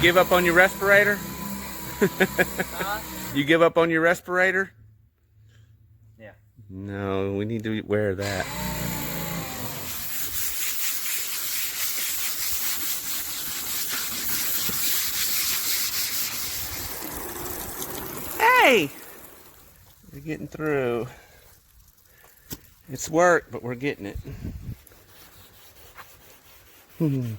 give up on your respirator? Huh? You give up on your respirator? Yeah. No, we need to wear that. Hey! We're getting through. It's work, but we're getting it. Hey,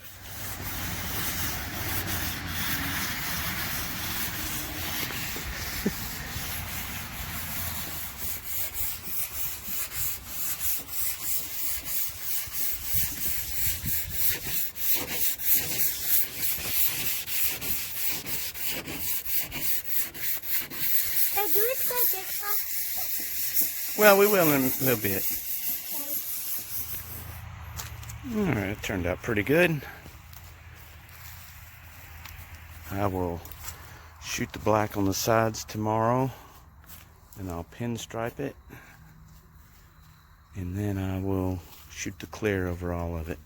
do we expect this one? Well, we will in a little bit. Alright, it turned out pretty good. I will shoot the black on the sides tomorrow, and I'll pinstripe it, and then I will shoot the clear over all of it.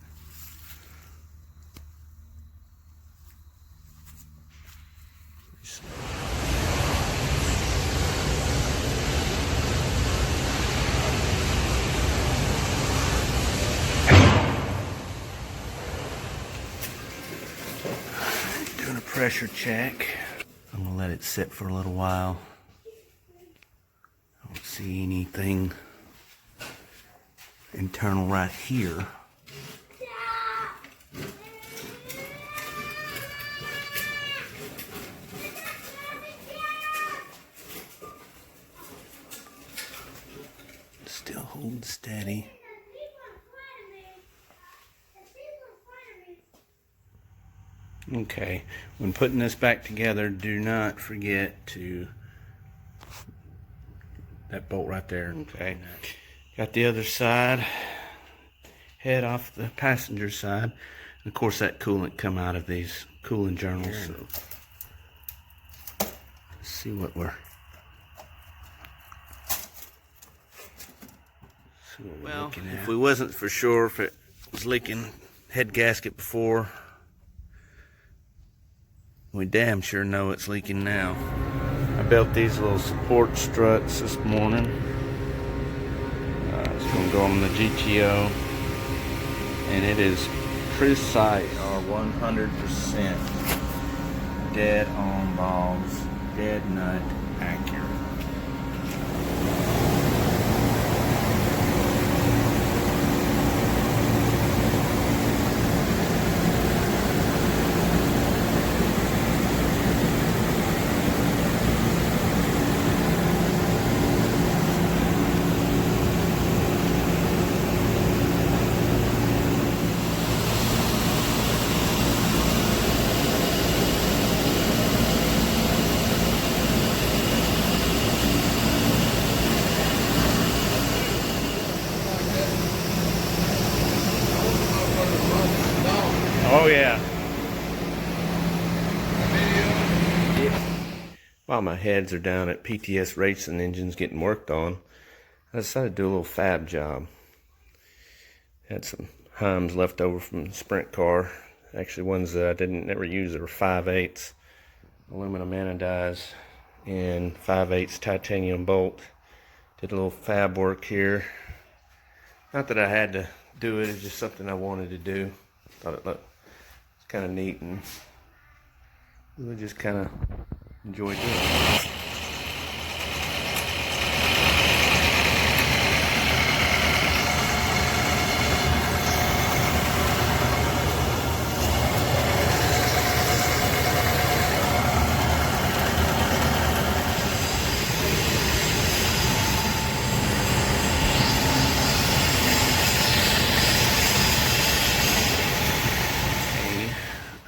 Doing a pressure check. I'm gonna let it sit for a little while. I don't see anything internal right here. Still holding steady. Okay, when putting this back together, do not forget to that bolt right there. Okay, got the other side, head off the passenger side. And of course, that coolant come out of these cooling journals. So let's see what we're. Well, if we wasn't for sure if it was leaking head gasket before, we damn sure know it's leaking now. I built these little support struts this morning. It's going to go on the GTO, and it is precise. They are 100% dead on balls, dead nut accurate. Oh yeah. While my heads are down at PTS racing engines getting worked on, I decided to do a little fab job. Had some Heims left over from the sprint car. Actually, ones that I didn't never use. They were 5/8 aluminum anodize and 5/8 titanium bolt. Did a little fab work here. Not that I had to do it, it's just something I wanted to do. Thought it looked kind of neat, and we just kind of enjoy doing it.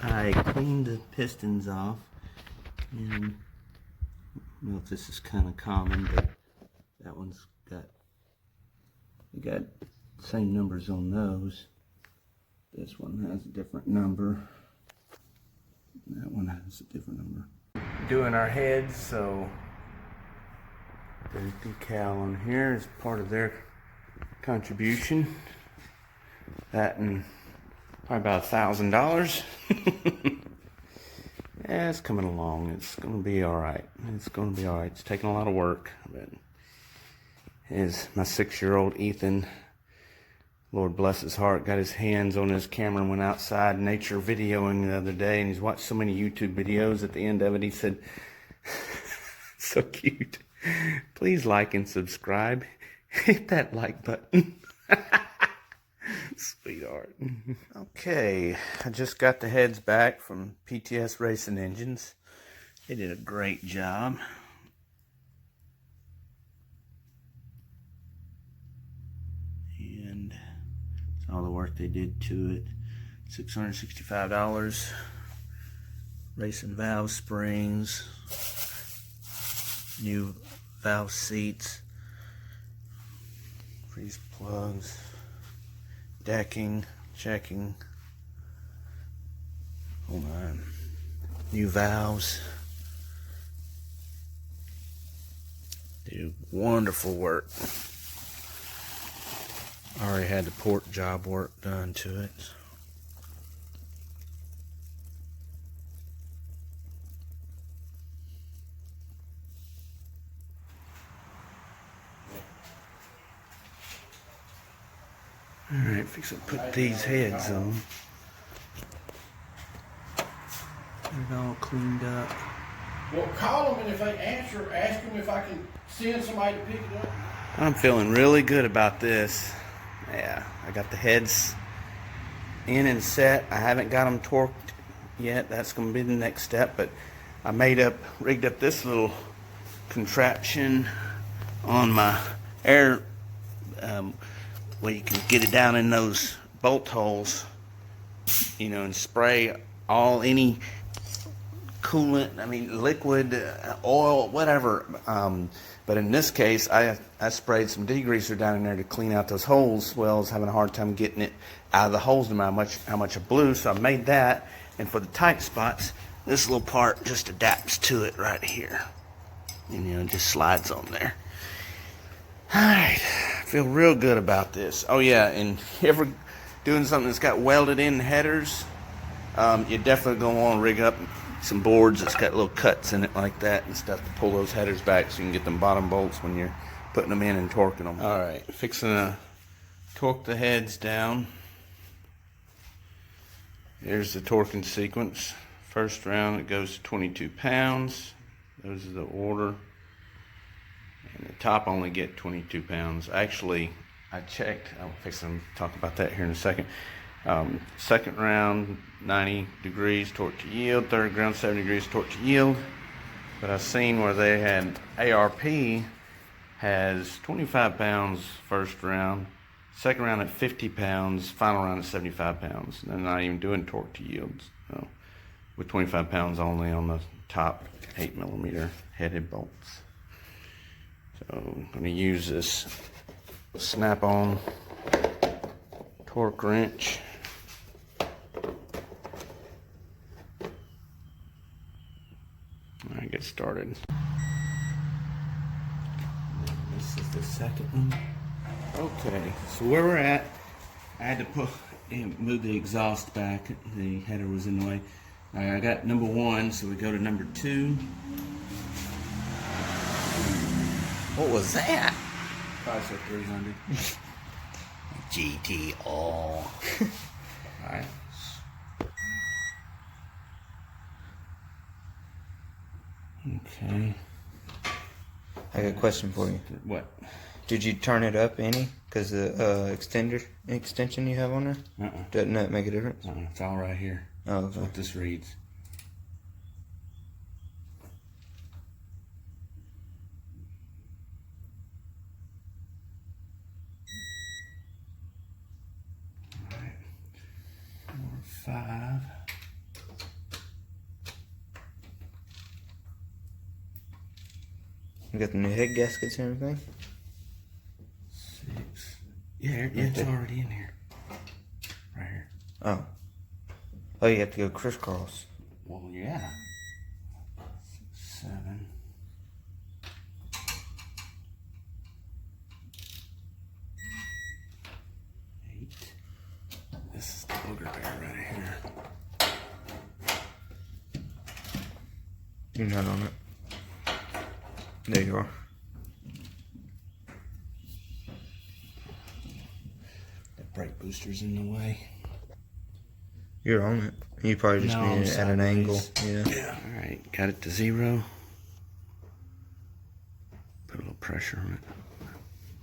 I cleaned the pistons off, and I don't know if this is kind of common, but that one's got, we got the same numbers on those. This one has a different number. That one has a different number. Doing our heads, so there's decal on here is part of their contribution. That and probably about $1,000. Yeah, it's coming along. It's going to be all right. It's going to be all right. It's taking a lot of work, but is my 6-year-old Ethan, Lord bless his heart, got his hands on his camera and went outside nature videoing the other day, and he's watched so many YouTube videos. At the end of it, he said, so cute, please like and subscribe. Hit that like button. Sweetheart. Okay, I just got the heads back from PTS Racing Engines. They did a great job. And all the work they did to it. $665. Racing valve springs, new valve seats, freeze plugs, decking, checking, hold on, new valves. Do wonderful work. Already had the port job work done to it. Alright, fix to put these heads on. Get it all cleaned up. Well, call them, and if they answer, ask them if I can send somebody to pick it up. I'm feeling really good about this. Yeah, I got the heads in and set. I haven't got them torqued yet. That's going to be the next step. But I rigged up this little contraption on my air, where you can get it down in those bolt holes, you know, and spray any coolant, I mean liquid, oil, whatever. But in this case, I sprayed some degreaser down in there to clean out those holes. Well, I was having a hard time getting it out of the holes no matter how much I blew, so I made that. And for the tight spots, this little part just adapts to it right here. And, you know, just slides on there. Alright, I feel real good about this. Oh yeah, and if you ever doing something that's got welded in headers, you're definitely going to want to rig up some boards that's got little cuts in it like that and stuff to pull those headers back so you can get them bottom bolts when you're putting them in and torquing them. Alright, fixing to torque the heads down. Here's the torquing sequence. First round it goes to 22 pounds. Those are the order. And the top only get 22 pounds. Actually, I checked. I'll fix them. Talk about that here in a second. Second round, 90 degrees torque to yield. Third round, 70 degrees torque to yield. But I've seen where they had ARP has 25 pounds first round. Second round at 50 pounds. Final round at 75 pounds. And they're not even doing torque to yields. So, with 25 pounds only on the top 8mm headed bolts. So I'm going to use this snap-on torque wrench. Alright, get started. This is the second one. Okay, so where we're at, I had to move the exhaust back. The header was in the way. Alright, I got number 1, so we go to number 2. What was that? Price of 300. GTO. Alright. Okay. I got a question for you. What? Did you turn it up any? Because the extension you have on there? Doesn't that make a difference? It's all right here. Oh, That's what this reads. Alright. Number 5. You got the new head gaskets and everything? 6. Yeah, it's already in here. Right here. Oh. Oh, you have to go crisscross. Well, yeah. 7. 8. This is the booger bear right here. You're not on it. There you are. That brake booster's in the way. You're on it. You probably just No, need it at an angle. Yeah. Yeah. All right, got it to 0. Put a little pressure on it.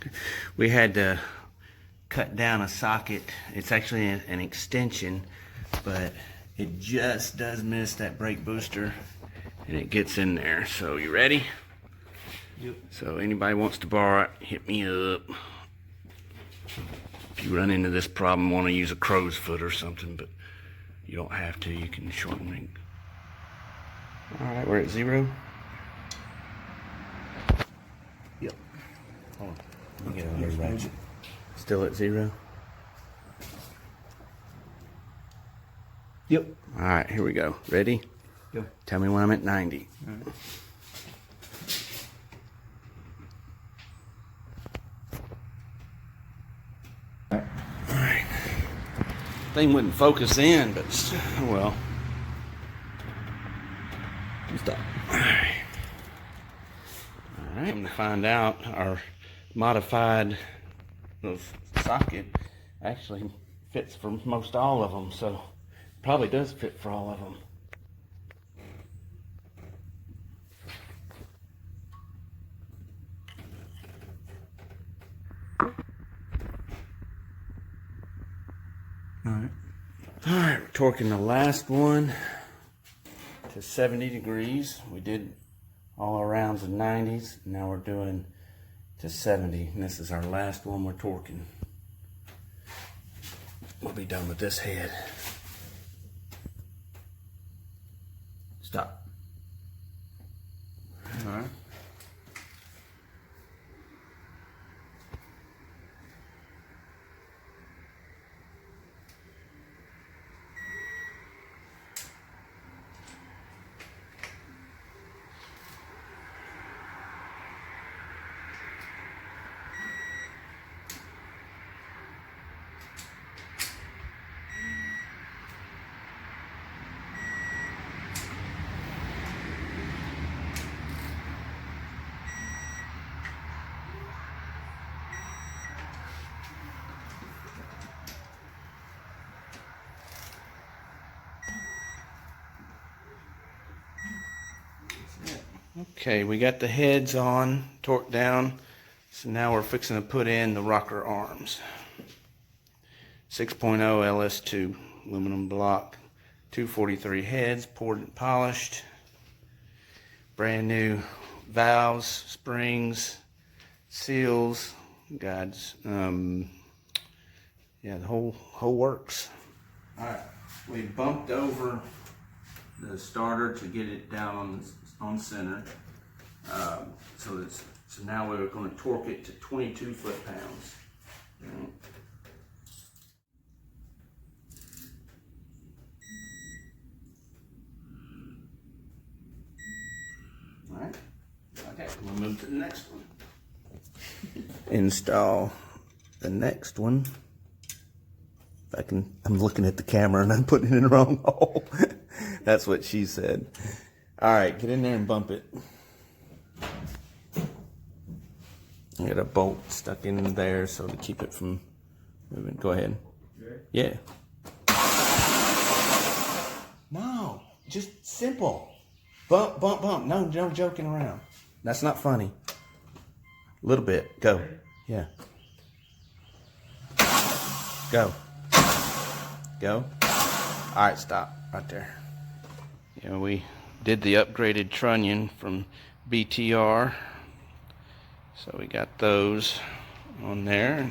Okay. We had to cut down a socket. It's actually an extension, but it just does miss that brake booster, and it gets in there. So you ready? Yep. So anybody wants to borrow it, hit me up. If you run into this problem, want to use a crow's foot or something, but you don't have to. You can shorten it. All right, we're at 0. Yep. Hold on. Let me get on your ratchet. Still at 0. Yep. All right, here we go. Ready? Go. Tell me when I'm at 90. All right. Thing wouldn't focus in, but oh well. Stop. All right. All right. I'm gonna find out our modified socket actually fits for most all of them, so probably does fit for all of them. Alright. All right, we're torquing the last one to 70 degrees. We did all arounds of 90s. Now we're doing to 70, and this is our last one we're torquing. We'll be done with this head. Stop. Alright. Okay, we got the heads on, torqued down. So now we're fixing to put in the rocker arms. 6.0 LS2 aluminum block, 243 heads, poured and polished. Brand new valves, springs, seals, guides. Yeah, the whole works. All right, we bumped over the starter to get it down on center. So now we're going to torque it to 22 foot-pounds. All right. Okay, we'll move to the next one. Install the next one. I'm looking at the camera and I'm putting it in the wrong hole. That's what she said. All right, get in there and bump it. I got a bolt stuck in there so to keep it from moving. Go ahead. Yeah. No, just simple. Bump, bump, bump. No joking around. That's not funny. A little bit. Go. Yeah. Go. Go. All right, stop right there. Yeah, we did the upgraded trunnion from BTR. So we got those on there.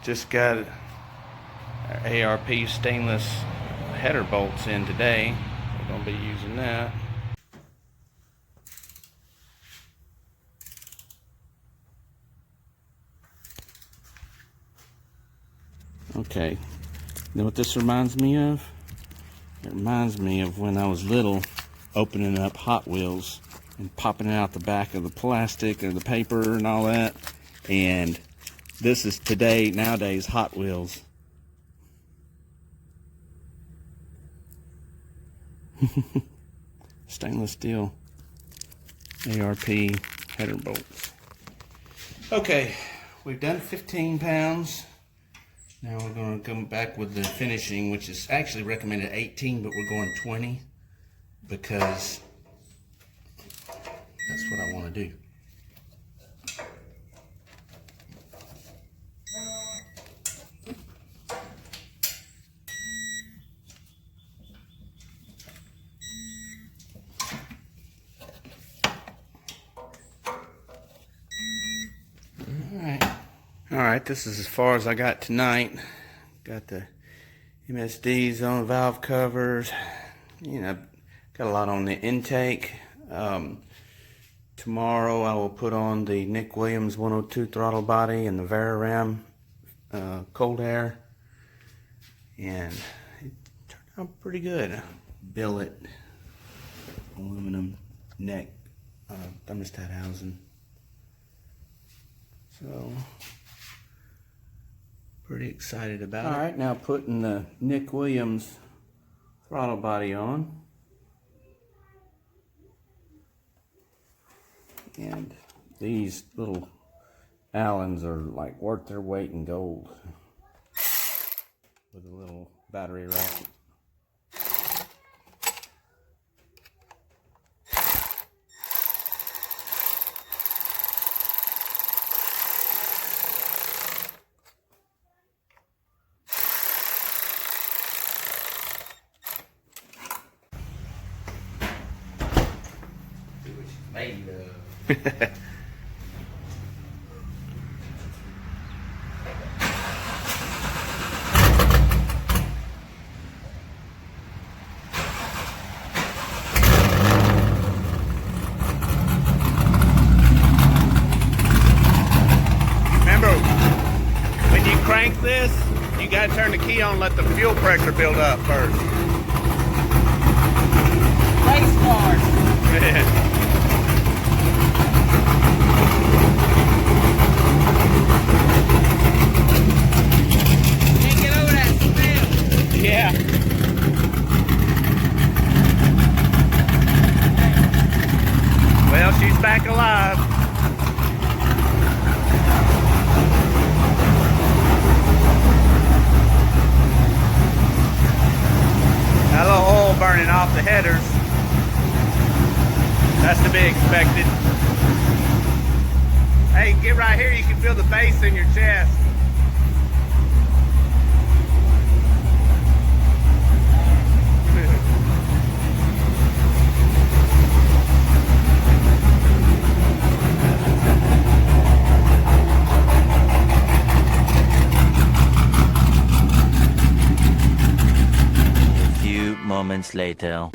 Just got our ARP stainless header bolts in today. We're going to be using that. Okay, you know what this reminds me of? It reminds me of when I was little, opening up Hot Wheels and popping out the back of the plastic or the paper and all that. And this is nowadays Hot Wheels. stainless steel ARP header bolts. Okay, we've done 15 pounds. Now we're going to come back with the finishing, which is actually recommended 18, but we're going 20 because that's what I want to do. Alright, this is as far as I got tonight. Got the MSDs on the valve covers. You know, got a lot on the intake. Tomorrow I will put on the Nick Williams 102 throttle body and the Veraram cold air. And it turned out pretty good. Billet aluminum neck thermostat housing. So, pretty excited about it. Alright, now putting the Nick Williams throttle body on. And these little Allens are like worth their weight in gold. With a little battery racket. Remember, when you crank this, you gotta turn the key on and let the fuel pressure build up first. Race cars. Can't get over that smell. Yeah. Well, she's back alive. Got a little oil burning off the headers. That's to be expected. Hey, get right here, you can feel the bass in your chest. A few moments later.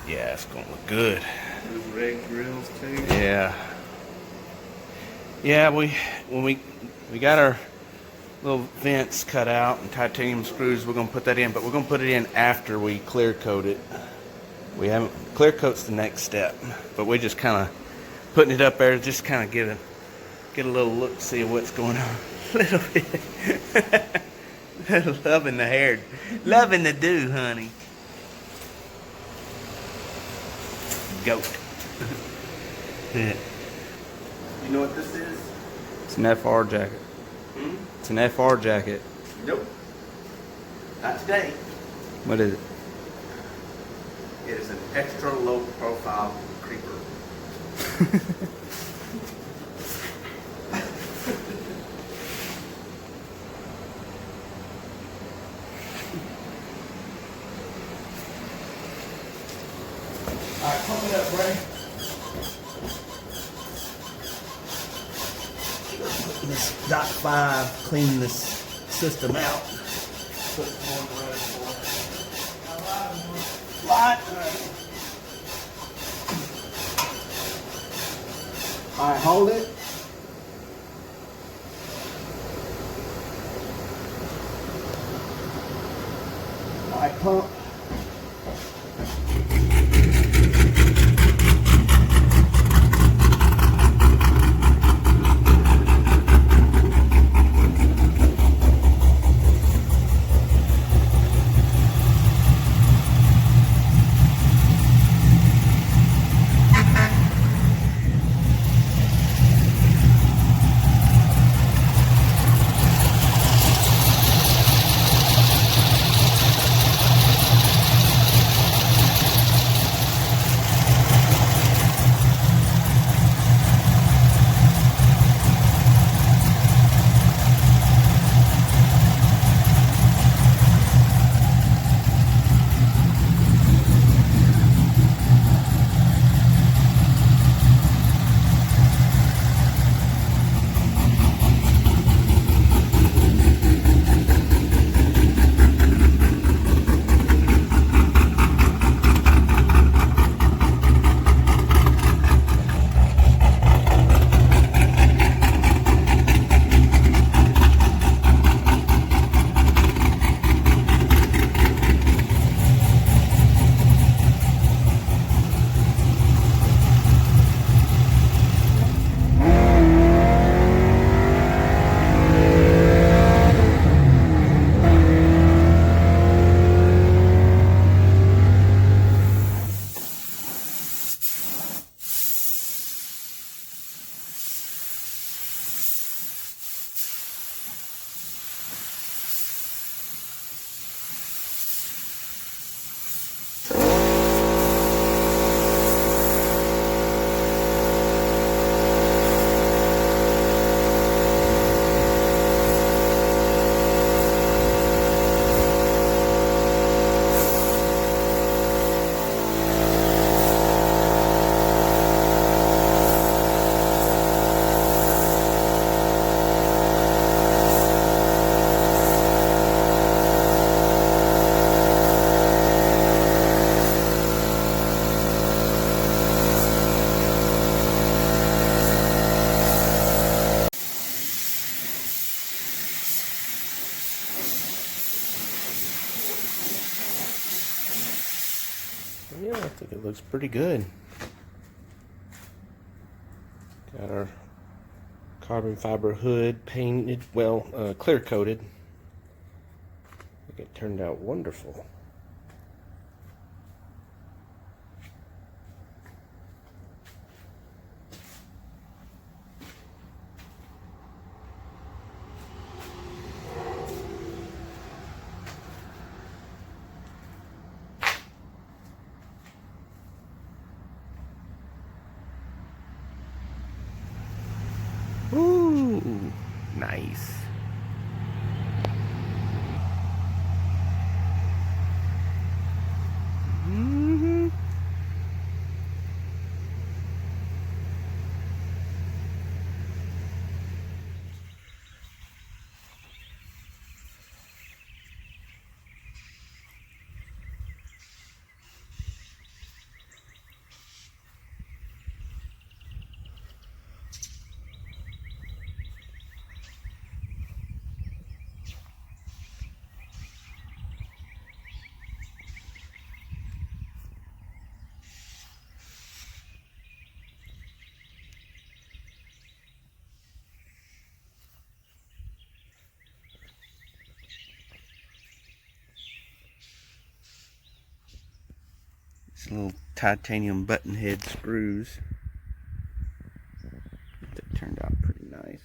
Yeah, it's gonna look good. Those red grills too. Yeah. Yeah, when we got our little vents cut out and titanium screws, we're gonna put that in, but we're gonna put it in after we clear coat it. We haven't clear coat's the next step, but we're just kind of putting it up there, just kind of get a little look, see what's going on a little bit. Loving the hair, loving the do, honey. Goat. You know what this is? It's an FR jacket. It's an FR jacket. Nope. Not today. What is it? It is an extra low profile creeper. All right, pump it up, Ray. This dot 5 clean this system out. Put more in the reservoir. Lot. All right, hold it. All right, pump. Yeah, I think it looks pretty good. Got our carbon fiber hood painted, well, clear coated. I think it turned out wonderful. Ooh, nice. Mm-hmm. These little titanium button head screws that turned out pretty nice.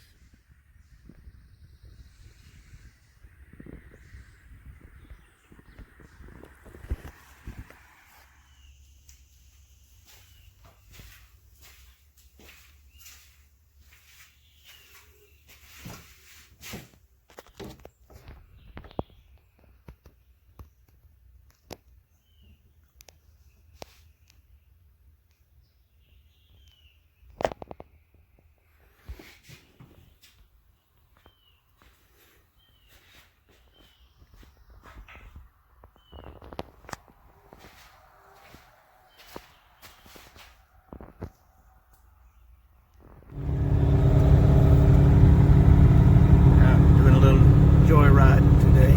joyriding today.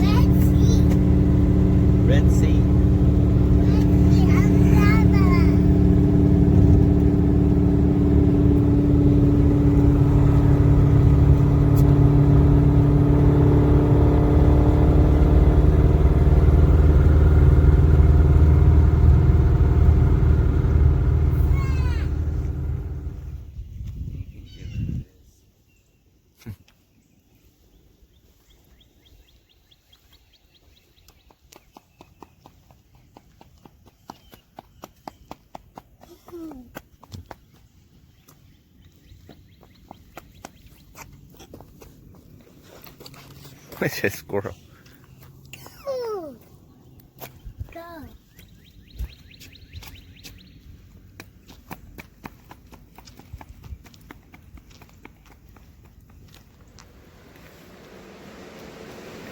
Red Sea. Red Sea. What's that squirrel? Go. Go.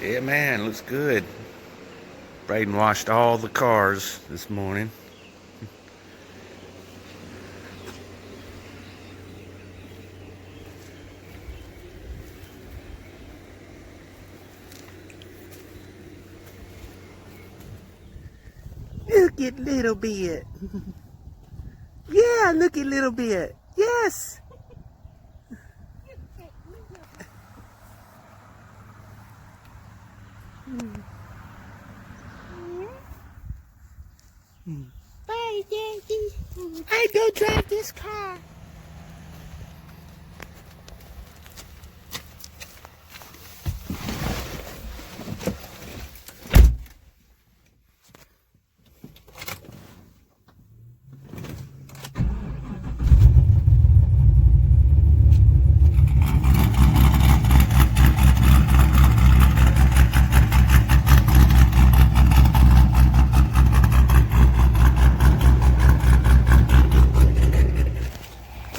Yeah, man, looks good. Braden washed all the cars this morning. Look at little bit. Yeah, look at little bit. Yes. Bye, Daddy. I don't drive this car.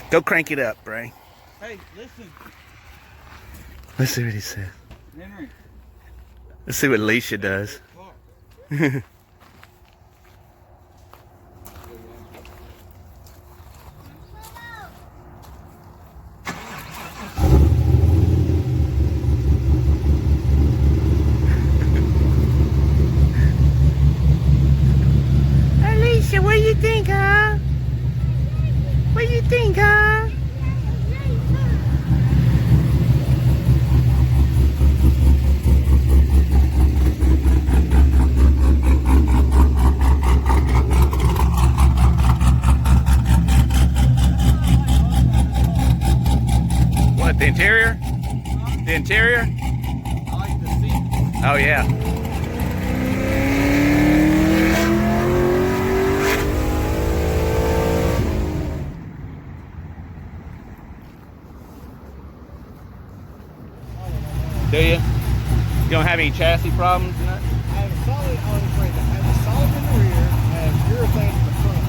Go crank it up, Bray. Hey, listen, Let's see what he says. Henry. Let's see what Alicia does. Alicia, what do you think, huh? What do you think, huh? What, the interior? The interior? I like the seat. Oh, yeah. Do you? You don't have any chassis problems? I have a solid, I was afraid that I have a solid in the rear, I have urethane in the front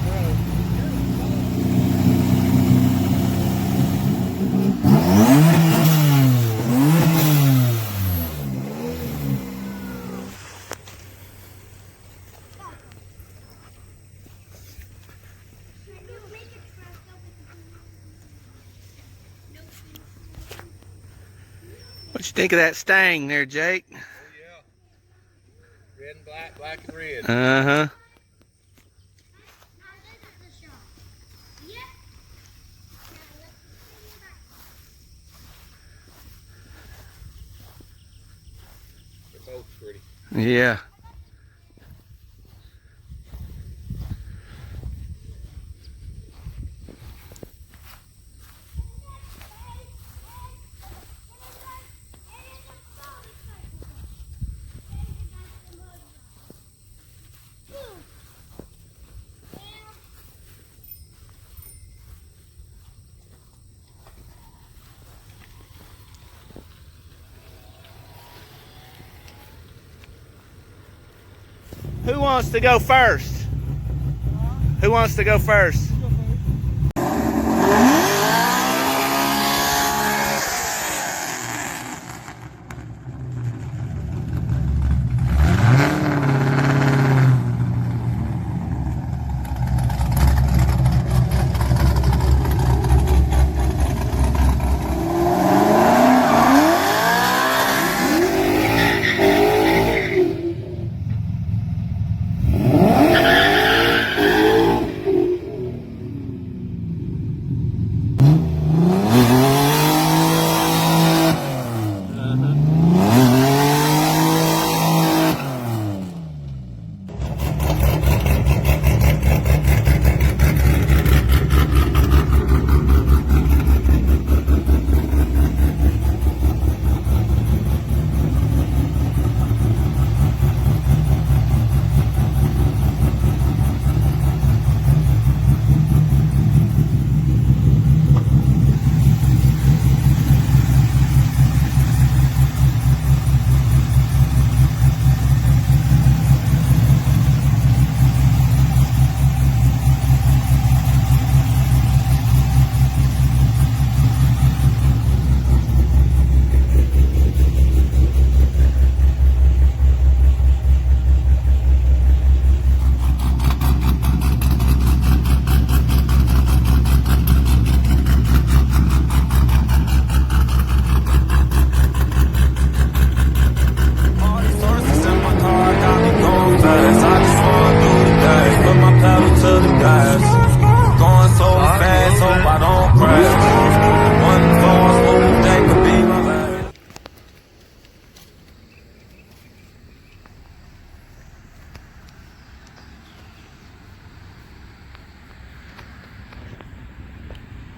What you think of that Stang there, Jake? Oh, yeah. Red and black, black and red. Uh-huh. They're both pretty. Yeah. Who wants to go first? Who wants to go first?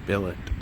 billet.